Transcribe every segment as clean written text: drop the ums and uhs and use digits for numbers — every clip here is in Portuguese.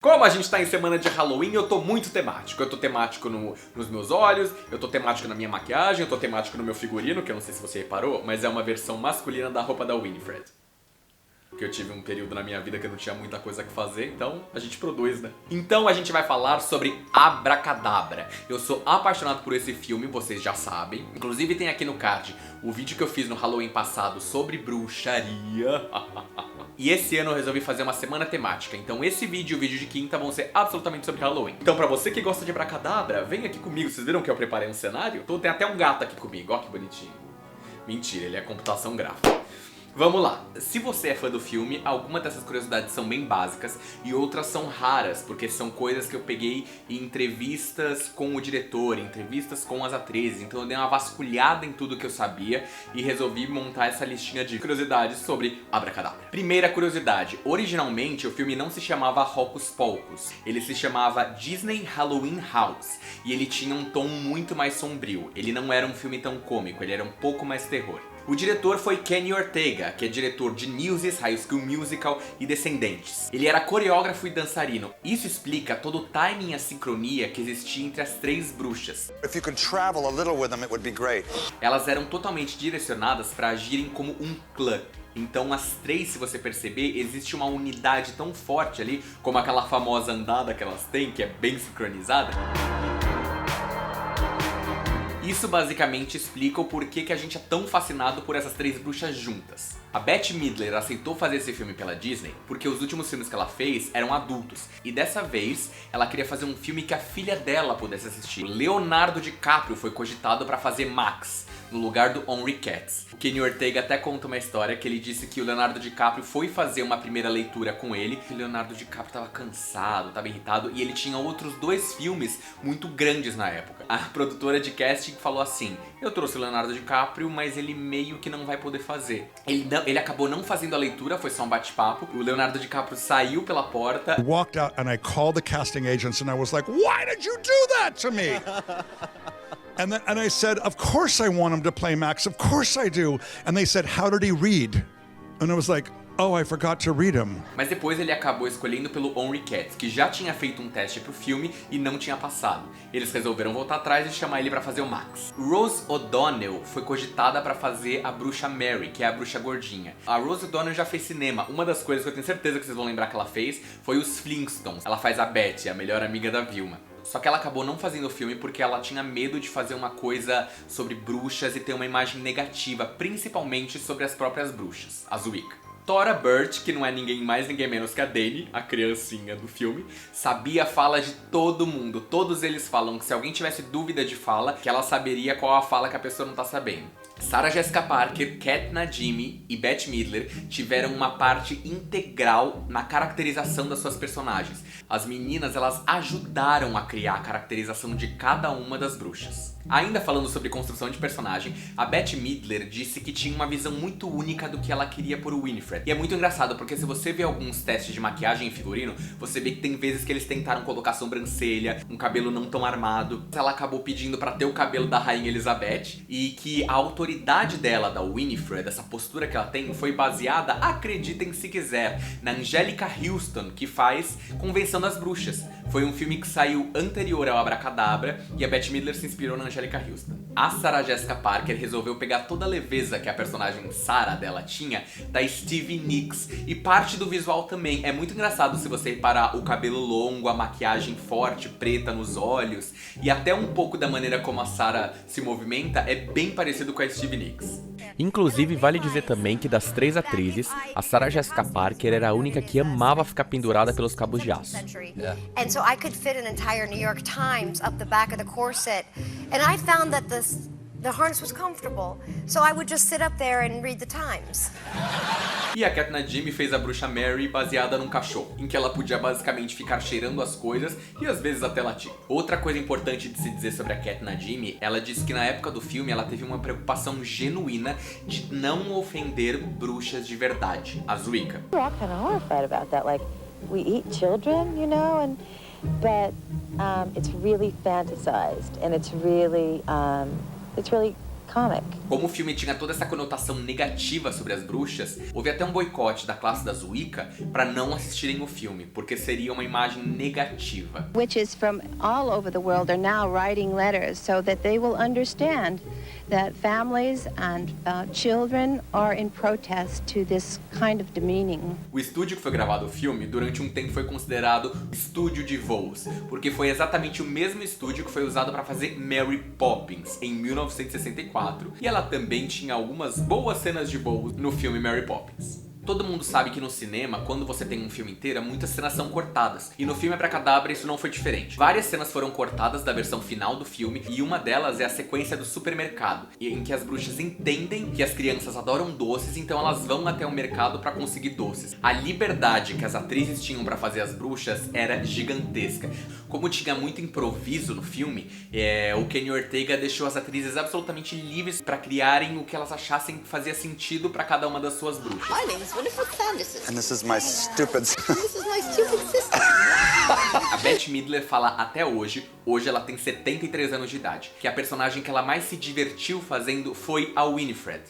Como a gente tá em semana de Halloween, eu tô muito temático. Eu tô temático nos meus olhos, eu tô temático na minha maquiagem, eu tô temático no meu figurino, que eu não sei se você reparou, mas é uma versão masculina da roupa da Winifred. Porque eu tive um período na minha vida que eu não tinha muita coisa que fazer, então a gente produz, né? Então a gente vai falar sobre Abracadabra. Eu sou apaixonado por esse filme, vocês já sabem. Inclusive tem aqui no card o vídeo que eu fiz no Halloween passado sobre bruxaria. E esse ano eu resolvi fazer uma semana temática, então esse vídeo e o vídeo de quinta vão ser absolutamente sobre Halloween. Então pra você que gosta de Abracadabra, vem aqui comigo. Vocês viram que eu preparei um cenário? Tem até um gato aqui comigo, ó que bonitinho. Mentira, ele é computação gráfica. Vamos lá, se você é fã do filme, algumas dessas curiosidades são bem básicas e outras são raras, porque são coisas que eu peguei em entrevistas com o diretor, em entrevistas com as atrizes, então eu dei uma vasculhada em tudo que eu sabia e resolvi montar essa listinha de curiosidades sobre Abracadabra. Primeira curiosidade, originalmente o filme não se chamava Hocus Pocus, ele se chamava Disney Halloween House e ele tinha um tom muito mais sombrio, ele não era um filme tão cômico, ele era um pouco mais terror. O diretor foi Kenny Ortega, que é diretor de Newsies, High School Musical e Descendentes. Ele era coreógrafo e dançarino. Isso explica todo o timing e a sincronia que existia entre as três bruxas. If you could travel a little with them, it would be great. Elas eram totalmente direcionadas para agirem como um clã. Então as três, se você perceber, existe uma unidade tão forte ali, como aquela famosa andada que elas têm, que é bem sincronizada. Isso basicamente explica o porquê que a gente é tão fascinado por essas três bruxas juntas. A Bette Midler aceitou fazer esse filme pela Disney porque os últimos filmes que ela fez eram adultos. E dessa vez, ela queria fazer um filme que a filha dela pudesse assistir. Leonardo DiCaprio foi cogitado para fazer Max, no lugar do Henry Katz. O Kenny Ortega até conta uma história que ele disse que o Leonardo DiCaprio foi fazer uma primeira leitura com ele. E o Leonardo DiCaprio tava cansado, tava irritado e ele tinha outros dois filmes muito grandes na época. A produtora de casting falou assim: eu trouxe o Leonardo DiCaprio, mas ele meio que não vai poder fazer. Ele acabou não fazendo a leitura, foi só um bate-papo. O Leonardo DiCaprio saiu pela porta. I walked out and I called the casting agents and I was like, why did you do that to me? And I said, of course I want him to play Max, of course I do. And they said, how did he read? And I was like, oh, I forgot to read him. Mas depois ele acabou escolhendo pelo Henry Katz, que já tinha feito um teste pro filme e não tinha passado. Eles resolveram voltar atrás e chamar ele pra fazer o Max. Rose O'Donnell foi cogitada pra fazer a bruxa Mary, que é a bruxa gordinha. A Rose O'Donnell já fez cinema. Uma das coisas que eu tenho certeza que vocês vão lembrar que ela fez foi os Flintstones. Ela faz a Betty, a melhor amiga da Vilma. Só que ela acabou não fazendo o filme porque ela tinha medo de fazer uma coisa sobre bruxas e ter uma imagem negativa, principalmente sobre as próprias bruxas, as Wicca. Thora Birch, que não é ninguém mais, ninguém menos que a Dani, a criancinha do filme, sabia a fala de todo mundo. Todos eles falam que se alguém tivesse dúvida de fala, que ela saberia qual a fala que a pessoa não tá sabendo. Sarah Jessica Parker, Kat Najimy e Bette Midler tiveram uma parte integral na caracterização das suas personagens. As meninas, elas ajudaram a criar a caracterização de cada uma das bruxas. Ainda falando sobre construção de personagem, a Bette Midler disse que tinha uma visão muito única do que ela queria por Winifred. E é muito engraçado, porque se você vê alguns testes de maquiagem em figurino, você vê que tem vezes que eles tentaram colocar sobrancelha, um cabelo não tão armado. Ela acabou pedindo pra ter o cabelo da Rainha Elizabeth e que a autoridade dela, da Winifred, essa postura que ela tem, foi baseada, acreditem se quiser, na Angélica Houston, que faz Convenção das Bruxas. Foi um filme que saiu anterior ao Abracadabra e a Bette Midler se inspirou na Angélica Houston. A Sarah Jessica Parker resolveu pegar toda a leveza que a personagem Sarah dela tinha da Stevie Nicks e parte do visual também. É muito engraçado se você reparar o cabelo longo, a maquiagem forte, preta nos olhos e até um pouco da maneira como a Sarah se movimenta é bem parecido com a Stevie Nicks. Inclusive, vale dizer também que das três atrizes, a Sarah Jessica Parker era a única que amava ficar pendurada pelos cabos de aço. And so I could fit an entire New York Times up the back of the corset. And I found that the harness was comfortable. So I would just sit up there and read the Times. E a Kat Najimy fez a bruxa Mary baseada num cachorro, em que ela podia basicamente ficar cheirando as coisas e às vezes até latir. Outra coisa importante de se dizer sobre a Kat Najimy, ela disse que na época do filme ela teve uma preocupação genuína de não ofender bruxas de verdade, as Wicca. We're all kind of horrified about that. Like, we eat children, you know, but it's really fantasized and it's really comic. Como o filme tinha toda essa conotação negativa sobre as bruxas, houve até um boicote da classe das Wicca para não assistirem o filme, porque seria uma imagem negativa. Witches from all over the world are now writing letters so that they will understand that families and children are in protest to this kind of demeaning. O estúdio que foi gravado o filme, durante um tempo foi considerado estúdio de voos, porque foi exatamente o mesmo estúdio que foi usado para fazer Mary Poppins em 1964, e ela também tinha algumas boas cenas de voo no filme Mary Poppins. Todo mundo sabe que no cinema, quando você tem um filme inteiro, muitas cenas são cortadas. E no filme Abracadabra isso não foi diferente. Várias cenas foram cortadas da versão final do filme, e uma delas é a sequência do supermercado, em que as bruxas entendem que as crianças adoram doces, então elas vão até o mercado para conseguir doces. A liberdade que as atrizes tinham para fazer as bruxas era gigantesca. Como tinha muito improviso no filme, o Kenny Ortega deixou as atrizes absolutamente livres para criarem o que elas achassem que fazia sentido para cada uma das suas bruxas. And this is my stupid This is my stupid sister. A Bette Midler fala até hoje ela tem 73 anos de idade, que a personagem que ela mais se divertiu fazendo foi a Winifred.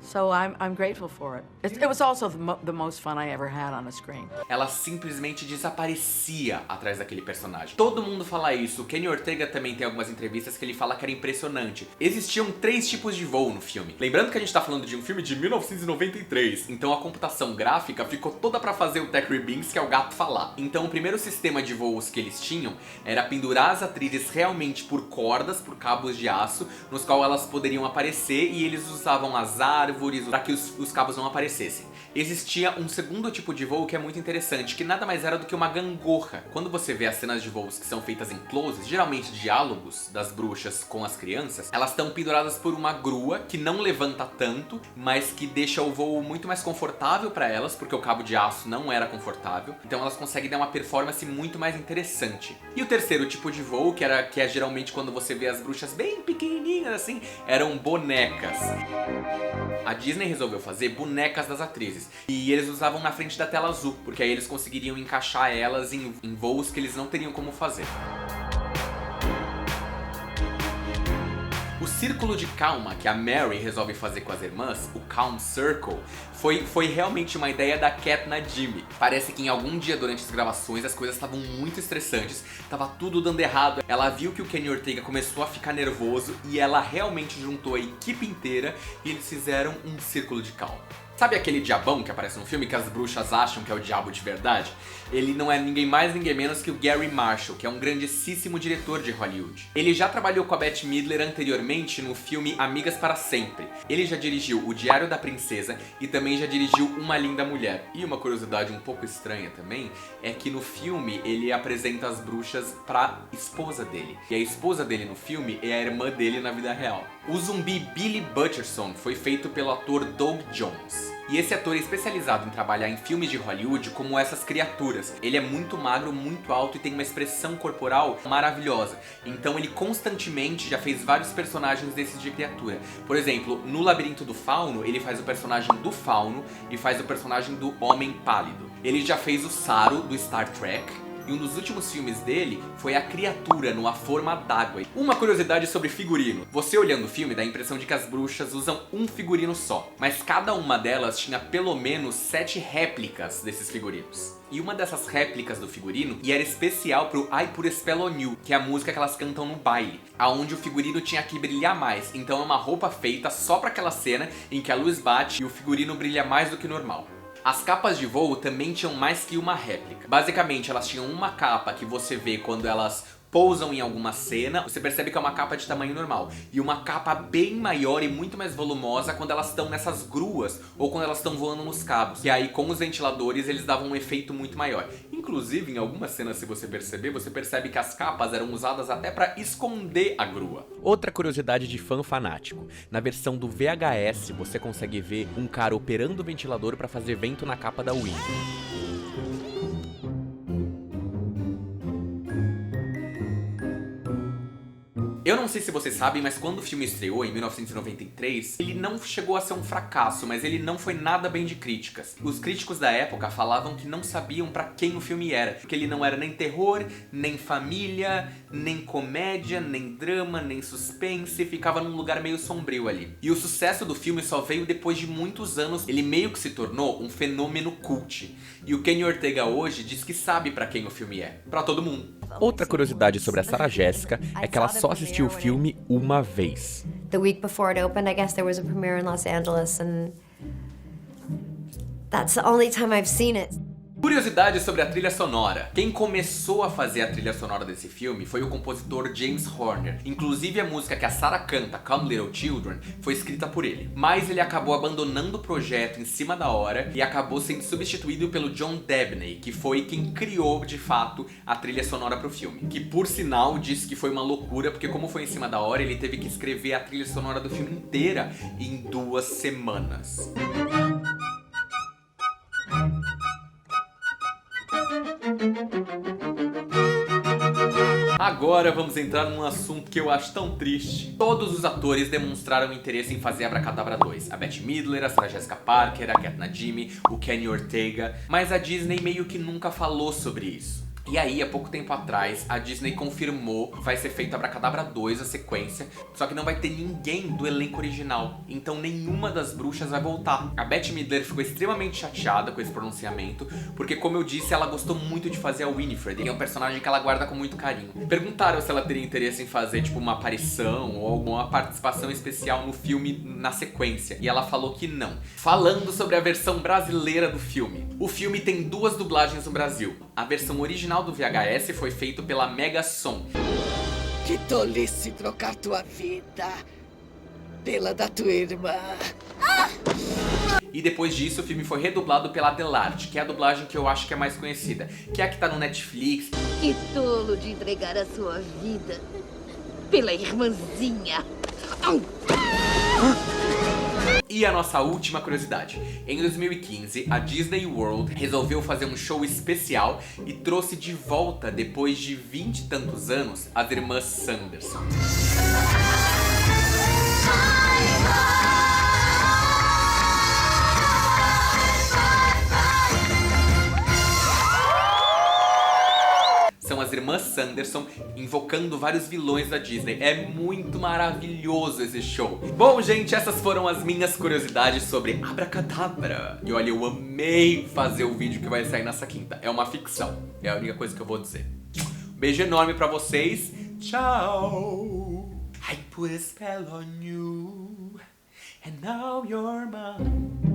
So I'm grateful for it. It was also the most fun I ever had on a screen. Ela simplesmente desaparecia atrás daquele personagem. Todo mundo fala isso. O Kenny Ortega também tem algumas entrevistas que ele fala que era impressionante. Existiam 3 tipos de voo no filme. Lembrando que a gente tá falando de um filme de 1993, então a computação gráfica ficou toda pra fazer o Thackeray Binks, que é o gato, falar. Então o primeiro sistema de voos que eles tinham era pendurar as atrizes realmente por cordas, por cabos de aço, nos quais elas poderiam aparecer, e eles usavam as árvores para que os cabos não aparecessem. Existia um segundo tipo de voo que é muito interessante, que nada mais era do que uma gangorra. Quando você vê as cenas de voos que são feitas em closes, geralmente diálogos das bruxas com as crianças, elas estão penduradas por uma grua que não levanta tanto, mas que deixa o voo muito mais confortável para elas, porque o cabo de aço não era confortável. Então elas conseguem dar uma performance muito mais interessante. E o terceiro tipo de voo, que é geralmente quando você vê as bruxas bem pequenininhas assim, eram bonecas. A Disney resolveu fazer bonecas das atrizes, e eles usavam na frente da tela azul, porque aí eles conseguiriam encaixar elas em voos que eles não teriam como fazer. O círculo de calma que a Mary resolve fazer com as irmãs, o Calm Circle, foi realmente uma ideia da Kat Najimy. Parece que em algum dia durante as gravações as coisas estavam muito estressantes, tava tudo dando errado. Ela viu que o Kenny Ortega começou a ficar nervoso e ela realmente juntou a equipe inteira e eles fizeram um círculo de calma. Sabe aquele diabão que aparece no filme que as bruxas acham que é o diabo de verdade? Ele não é ninguém mais, ninguém menos que o Gary Marshall, que é um grandíssimo diretor de Hollywood. Ele já trabalhou com a Bette Midler anteriormente no filme Amigas para Sempre. Ele já dirigiu O Diário da Princesa e também já dirigiu Uma Linda Mulher. E uma curiosidade um pouco estranha também é que no filme ele apresenta as bruxas pra esposa dele. E a esposa dele no filme é a irmã dele na vida real. O zumbi Billy Butcherson foi feito pelo ator Doug Jones. E esse ator é especializado em trabalhar em filmes de Hollywood como essas criaturas. Ele é muito magro, muito alto e tem uma expressão corporal maravilhosa. Então ele constantemente já fez vários personagens desses de criatura. Por exemplo, no Labirinto do Fauno, ele faz o personagem do Fauno e faz o personagem do Homem Pálido. Ele já fez o Saru do Star Trek. E um dos últimos filmes dele foi A Criatura no A Forma d'Água. Uma curiosidade sobre figurino. Você olhando o filme dá a impressão de que as bruxas usam um figurino só. Mas cada uma delas tinha pelo menos 7 réplicas desses figurinos. E uma dessas réplicas do figurino era especial pro I Put a Spell on You, que é a música que elas cantam no baile, aonde o figurino tinha que brilhar mais. Então é uma roupa feita só pra aquela cena em que a luz bate e o figurino brilha mais do que normal. As capas de voo também tinham mais que uma réplica. Basicamente, elas tinham uma capa que você vê quando elas pousam em alguma cena, você percebe que é uma capa de tamanho normal. E uma capa bem maior e muito mais volumosa quando elas estão nessas gruas ou quando elas estão voando nos cabos. E aí, com os ventiladores, eles davam um efeito muito maior. Inclusive, em algumas cenas, se você perceber, você percebe que as capas eram usadas até pra esconder a grua. Outra curiosidade de fã fanático. Na versão do VHS, você consegue ver um cara operando o ventilador pra fazer vento na capa da Winnie. Eu não sei se vocês sabem, mas quando o filme estreou em 1993, ele não chegou a ser um fracasso, mas ele não foi nada bem de críticas. Os críticos da época falavam que não sabiam pra quem o filme era, porque ele não era nem terror, nem família, nem comédia, nem drama, nem suspense, ficava num lugar meio sombrio ali. E o sucesso do filme só veio depois de muitos anos, ele meio que se tornou um fenômeno cult. E o Kenny Ortega hoje diz que sabe pra quem o filme é, pra todo mundo. Outra curiosidade sobre a Sarah Jessica é que ela só assistiu o filme uma vez. The week before it opened, I guess there was a premiere in Los Angeles, and that's the only time I've seen it. Curiosidade sobre a trilha sonora. Quem começou a fazer a trilha sonora desse filme foi o compositor James Horner. Inclusive a música que a Sarah canta, Come Little Children, foi escrita por ele. Mas ele acabou abandonando o projeto em cima da hora e acabou sendo substituído pelo John Debney, que foi quem criou de fato a trilha sonora pro filme. Que por sinal disse que foi uma loucura, porque como foi em cima da hora, ele teve que escrever a trilha sonora do filme inteira em 2 semanas. Agora vamos entrar num assunto que eu acho tão triste. Todos os atores demonstraram interesse em fazer Abracadabra 2. A Bette Midler, a Sarah Jessica Parker, a Kat Najimy, o Kenny Ortega. Mas a Disney meio que nunca falou sobre isso. E aí, há pouco tempo atrás, a Disney confirmou que vai ser feito Abracadabra 2, a sequência, só que não vai ter ninguém do elenco original, então nenhuma das bruxas vai voltar. A Bette Midler ficou extremamente chateada com esse pronunciamento, porque como eu disse, ela gostou muito de fazer a Winifred, e é um personagem que ela guarda com muito carinho. Perguntaram se ela teria interesse em fazer, tipo, uma aparição ou alguma participação especial no filme na sequência, e ela falou que não. Falando sobre a versão brasileira do filme. O filme tem 2 dublagens no Brasil. A versão original do VHS foi feito pela Mega Som. Que tolice trocar tua vida pela da tua irmã. E depois disso o filme foi redublado pela Adelarte, que é a dublagem que eu acho que é mais conhecida, que é a que tá no Netflix. Que tolo de entregar a sua vida pela irmãzinha. E a nossa última curiosidade. Em 2015, a Disney World resolveu fazer um show especial e trouxe de volta, depois de 20 e tantos anos, as irmãs Sanderson. São as irmãs Sanderson invocando vários vilões da Disney. É muito maravilhoso esse show. Bom, gente, essas foram as minhas curiosidades sobre Abracadabra. E olha, eu amei fazer o vídeo que vai sair nessa quinta. É uma ficção. É a única coisa que eu vou dizer. Beijo enorme pra vocês. Tchau. I put a spell on you and now you're mine.